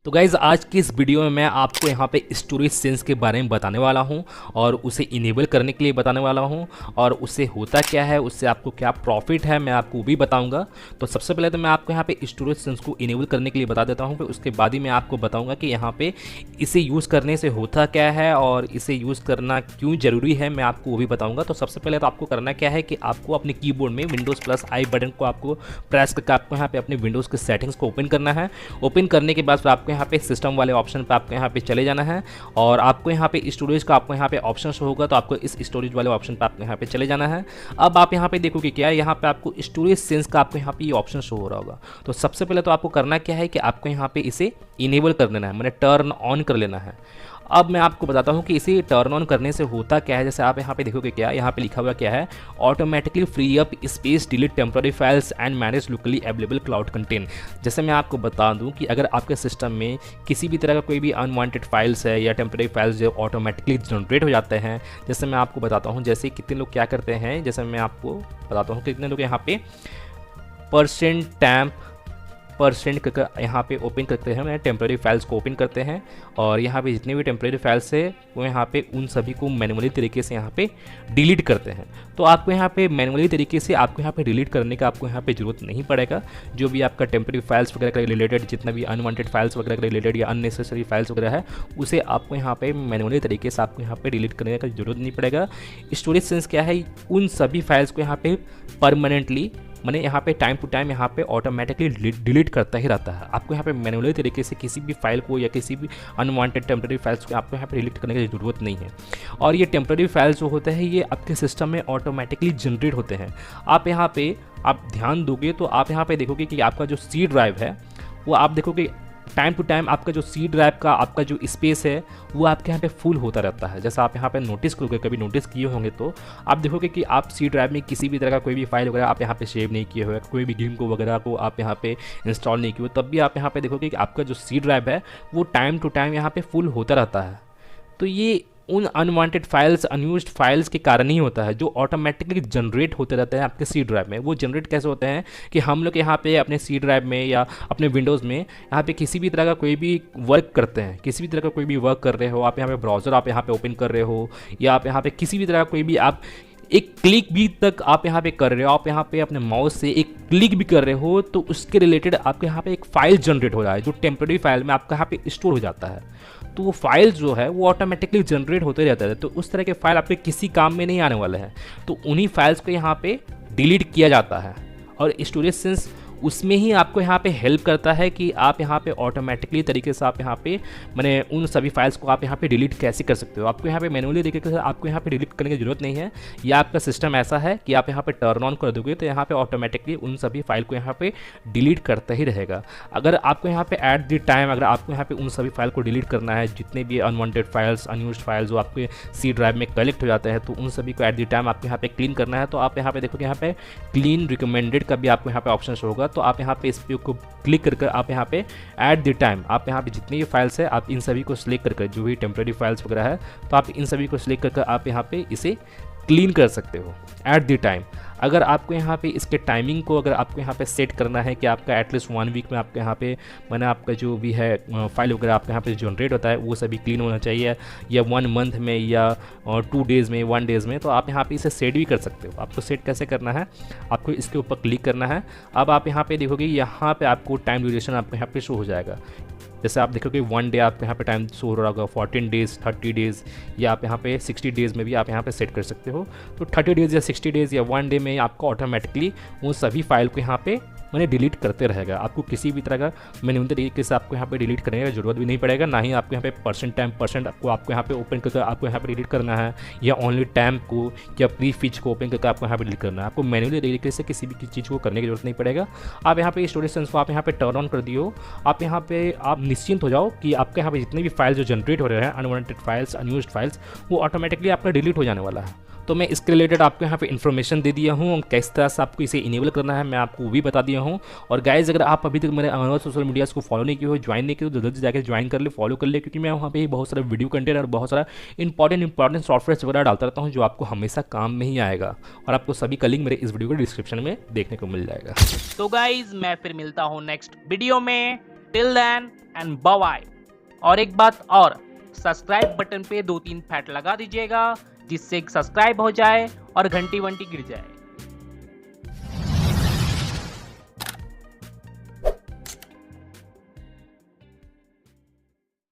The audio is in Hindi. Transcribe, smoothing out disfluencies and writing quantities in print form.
तो गाइज़ आज की इस वीडियो में मैं आपको यहाँ पे स्टोरेज सेंस के बारे में बताने वाला हूँ और उसे इनेबल करने के लिए बताने वाला हूँ और उससे होता क्या है, उससे आपको क्या प्रॉफिट है, मैं आपको वो भी बताऊँगा। तो सबसे पहले तो मैं आपको यहाँ पे स्टोरेज सेंस को इनेबल करने के लिए बता देता हूँ, फिर उसके बाद ही मैं आपको बताऊँगा कि यहाँ पे इसे यूज़ करने से होता क्या है और इसे यूज़ करना क्यों ज़रूरी है, मैं आपको वो भी बताऊँगा। तो सबसे पहले तो आपको करना क्या है कि आपको अपने कीबोर्ड में विंडोज़ प्लस आई बटन को आपको प्रेस करके आपको यहाँ पे अपने विंडोज़ के सेटिंग्स को ओपन करना है। ओपन करने के बाद फिर आपको यहाँ पे सिस्टम वाले ऑप्शन पे आपको यहाँ पे चले जाना है और आपको यहाँ पे स्टोरेज का आपको यहाँ पे ऑप्शन शो होगा, तो आपको इस स्टोरेज वाले ऑप्शन पे आपको यहाँ पे चले जाना है। अब आप यहाँ पे देखोगे क्या है, यहाँ पे आपको स्टोरेज सेंस का आपको यहाँ पे ये ऑप्शन शो हो रहा होगा। तो सबसे पहले तो आपको करना क्या है कि आपको यहाँ पे इसे इनेबल कर देना है, मैंने टर्न ऑन कर लेना है। अब मैं आपको बताता हूँ कि इसे टर्न ऑन करने से होता क्या है। जैसे आप यहाँ पे देखोगे क्या, यहाँ पे लिखा हुआ क्या है, automatically free up space, delete temporary files and manage locally available cloud content. जैसे मैं आपको बता दूँ कि अगर आपके सिस्टम में किसी भी तरह का कोई भी अनवांटेड फाइल्स है या टेम्पररी फाइल्स जो ऑटोमेटिकली जनरेट हो जाते हैं, जैसे मैं आपको बताता हूँ, जैसे कितने लोग क्या करते हैं, जैसे मैं आपको बताता हूँ कितने लोग यहाँ पे % करके यहाँ पे ओपन करते हैं, टेम्पररी फाइल्स को ओपन करते हैं और यहाँ पे जितने भी टेम्पररी फाइल्स है वो यहाँ पे उन सभी को मैनुअली तरीके से यहाँ पे डिलीट करते हैं। तो आपको यहाँ पे मैनुअली तरीके से आपको यहाँ पे डिलीट करने का आपको यहाँ पे ज़रूरत नहीं पड़ेगा। जो भी आपका टेम्पररी फाइल्स वगैरह के रिलेटेड, जितना भी अनवांटेड फाइल्स वगैरह के रिलेटेड या अननेसेसरी फाइल्स वगैरह है, उसे आपको यहाँ पे मैनुअली तरीके से आपको यहाँ पे डिलीट करने का जरूरत नहीं पड़ेगा। स्टोरेज सेंस क्या है, उन सभी फाइल्स को यहाँ पे परमानेंटली मैंने यहाँ पे टाइम टू टाइम यहाँ पे ऑटोमेटिकली डिलीट करता ही रहता है। आपको यहाँ पे मैनुअली तरीके से किसी भी फाइल को या किसी भी अनवांटेड टेम्पररी फाइल्स को आपको यहाँ पे डिलीट करने की ज़रूरत नहीं है। और ये टेम्पररी फाइल्स जो होते हैं ये आपके सिस्टम में ऑटोमेटिकली जनरेट होते हैं। आप यहाँ पे आप ध्यान दोगे तो आप यहाँ पे देखोगे कि आपका जो सी ड्राइव है वो आप देखोगे टाइम टू टाइम आपका जो सी ड्राइव का आपका जो स्पेस है वो आपके यहाँ पे फुल होता रहता है। जैसा आप यहाँ पे नोटिस करोगे, कभी नोटिस किए होंगे तो आप देखोगे कि आप सी ड्राइव में किसी भी तरह का कोई भी फाइल वगैरह आप यहाँ पे सेव नहीं किए हुए, कोई भी गेम को वगैरह को आप यहाँ पे इंस्टॉल नहीं किए हो, तब भी आप यहाँ पे देखोगे कि आपका जो सी ड्राइव है वो टाइम टू टाइम यहाँ पे फुल होता रहता है। तो ये उन अनवांटेड फाइल्स, अनयूज्ड फाइल्स के कारण ही होता है, जो ऑटोमेटिकली जनरेट होते रहते हैं आपके सी ड्राइव में। वो जनरेट कैसे होते हैं कि हम लोग यहाँ पे अपने सी ड्राइव में या अपने विंडोज़ में यहाँ पे किसी भी तरह का कोई भी वर्क करते हैं, किसी भी तरह का कोई भी वर्क कर रहे हो, आप यहाँ पे ब्राउज़र आप यहाँ पे ओपन कर रहे हो या आप यहाँ पे किसी भी तरह का कोई भी आप एक क्लिक भी तक आप यहाँ पे कर रहे हो, आप यहाँ पे अपने माउस से एक क्लिक भी कर रहे हो, तो उसके रिलेटेड आपके यहाँ पे एक फाइल जनरेट हो रहा है जो टेम्पररी फाइल में आपका यहाँ पे स्टोर हो जाता है। तो वो फाइल जो है वो ऑटोमेटिकली जनरेट होते रहता है। तो उस तरह के फाइल आपके किसी काम में नहीं आने वाले हैं, तो उन्हीं फाइल्स को यहाँ पे डिलीट किया जाता है। और स्टोरेज सेंस उसमें ही आपको यहाँ पे हेल्प करता है कि आप यहाँ पे ऑटोमेटिकली तरीके से आप यहाँ पे मैंने उन सभी फाइल्स को आप यहाँ पे डिलीट कैसे कर सकते हो। आपको यहाँ पे मैनुअली तरीके से आपको यहाँ पे डिलीट करने की जरूरत नहीं है, या आपका सिस्टम ऐसा है कि आप यहाँ पे टर्न ऑन कर दोगे तो यहाँ पे ऑटोमेटिकली उन सभी फाइल को यहाँ पे डिलीट करता ही रहेगा। अगर आपको यहाँ पे एट द टाइम अगर आपको यहाँ पे उन सभी फाइल को डिलीट करना है, जितने भी अनवांटेड फाइल्स, अनयूज्ड फाइल्स जो आपके सी ड्राइव में कलेक्ट हो जाते हैं, तो उन सभी को एट द टाइम आपको यहाँ पे क्लीन करना है। तो आप यहाँ पे देखोगे यहाँ पे क्लीन रिकमेंडेड का भी आपको यहाँ पे ऑप्शन होगा, तो आप यहाँ पे इस को क्लिक करके आप यहाँ पे एट द टाइम आप यहाँ पे जितनी भी फाइल्स है आप इन सभी को सिलेक्ट करके, जो भी टेम्पररी फाइल्स वगैरह है, तो आप इन सभी को सिलेक्ट करके आप यहाँ पे इसे क्लीन कर सकते हो एट द टाइम। अगर आपको यहाँ पे इसके टाइमिंग को अगर आपको यहाँ पे सेट करना है कि आपका एटलीस्ट 1 वीक में आपके यहाँ पे मैंने आपका जो भी है फाइल वगैरह आपके यहाँ पे जनरेट होता है वो सभी क्लीन होना चाहिए, या 1 मंथ में या 2 डेज़ में, 1 डेज़ में, तो आप यहाँ पे इसे सेट भी कर सकते हो। आपको सेट कैसे करना है, आपको इसके ऊपर क्लिक करना है। अब आप यहाँ पे देखोगे यहाँ पे आपको टाइम ड्यूरेशन आपको यहाँ पे शो हो जाएगा। जैसे आप देखोगे 1 डे आपको यहाँ पे टाइम शो हो रहा होगा, 14 डेज़, 30 डेज़, या आप यहाँ पे 60 डेज़ में भी आप यहाँ पे सेट कर सकते हो। तो 30 डेज़ या 60 डेज़ या 1 डे में आपको ऑटोमेटिकली वो सभी फाइल को यहाँ पे मैंने डिलीट करते रहेगा। आपको किसी भी तरह का मैनुअल तरीके से आपको यहाँ पे डिलीट करने की जरूरत भी नहीं पड़ेगा, ना ही आपको यहाँ पे % आपको यहाँ पे ओपन करके आपको यहाँ पे डिलीट करना है, या ओनली टाइम को या प्री फीच को ओपन करके आपको यहाँ पे डिलीट करना है। आपको मैनुअली तरीके से किसी भी चीज़ को करने की जरूरत नहीं पड़ेगा। आप यहाँ पे स्टोरेज सेंस को आप यहाँ पे टर्न ऑन कर दियो, आप यहाँ पे आप निश्चिंत हो जाओ कि आपके यहाँ पे जितने भी फाइल जो जनरेट हो रहे हैं, अनवांटेड फाइल्स, अनयूज्ड फाइल्स, वो ऑटोमेटिकली आपका डिलीट हो जाने वाला है। तो मैं इसके रिलेटेड आपको यहाँ पे इन्फॉर्मेशन दे दिया हूँ, किस तरह से आपको इसे इनेबल करना है मैं आपको वो भी बता दिया हूँ। और गाइज अगर आप अभी तक मेरे अनवर सोशल मीडियाज़ को फॉलो नहीं किए हो, ज्वाइन नहीं किए हो, तो जल्दी जाकर ज्वाइन कर ले, फॉलो कर ले, क्योंकि मैं वहाँ पे बहुत सारा वीडियो कंटेंट और बहुत सारा इंपॉर्टेंट सॉफ्टवेयर वगैरह डालता रहता हूँ जो आपको हमेशा काम में ही आएगा। और आपको सभी का लिंक मेरे इस वीडियो के डिस्क्रिप्शन में देखने को मिल जाएगा। तो गाइज मैं फिर मिलता हूँ नेक्स्ट वीडियो में। Till then and bye. और एक बात और, सब्सक्राइब बटन पे 2-3 फैट लगा दीजिएगा जिससे सब्सक्राइब हो जाए और घंटी वंटी गिर जाए।